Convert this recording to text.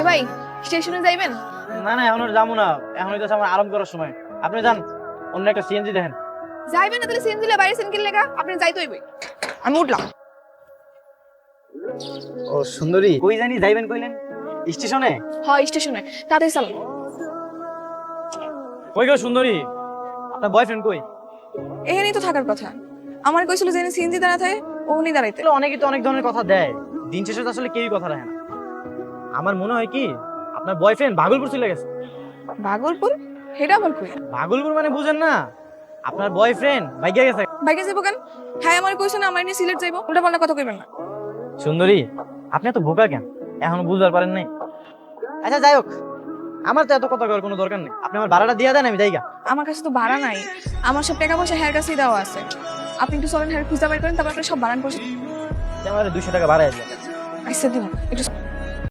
ভাই স্টেশনে যাইবেন? না না এখন আর যাবো না, এখন হইতেছে আমার আরাম করার সময়। আপনি যান, অন্য একটা সিএনজি দেখেন। যাইবেন না তাহলে সিএনজি লে বাইরে সাইকেল লেগা আপনি যাইতে হইবে। আমি উঠলাম। ও সুন্দরী, কই জানি যাইবেন কইলেন? স্টেশনে? হয় স্টেশনে, তাড়াতাড়ি চল। কই গো সুন্দরী, আপনার বয়ফ্রেন্ড কই? এখানেই তো থাকার কথা। আমার কইছিল যে সিএনজি দাঁড়া থাকে ওখানেই দাঁড়াইতে। আসলে অনেকেই তো অনেক ধরনের কথা দেয়, দিন শেষে তো আসলে কেউই কথা রাখে না। আমার মনে হয় কি আপনার বয়ফ্রেন্ড ভাগলপুর চলে গেছে। ভাগলপুর? হেডা আবার কই? ভাগলপুর মানে বুঝেন না? আপনার বয়ফ্রেন্ড বাইকে গেছে। বাইকে যাবো কেন? হ্যাঁ আমার কইছে না আমার নিয়ে সিলেট যাইবো, উল্টা পাল্টা কথা কইবেন না। সুন্দরী, আপনি এত বোকা কেন? এখনো বুঝতে পারেন নাই? আচ্ছা যাই হোক, আমার তো এত কথা করার কোনো দরকার নেই। আপনি আমার ভাড়াটা দিয়ে দেন, আমি যাইগা। আমার কাছে তো ভাড়া নাই, আমার সব টাকা পয়সা হেয়ার কাছেই দেওয়া আছে। আপনি একটু চলেন হেয়ার খুঁজে বের করেন, তারপর আপনি সব ভাড়ান পয়সা। আমার 200 টাকা ভাড়া আছে। আচ্ছা দিন একটু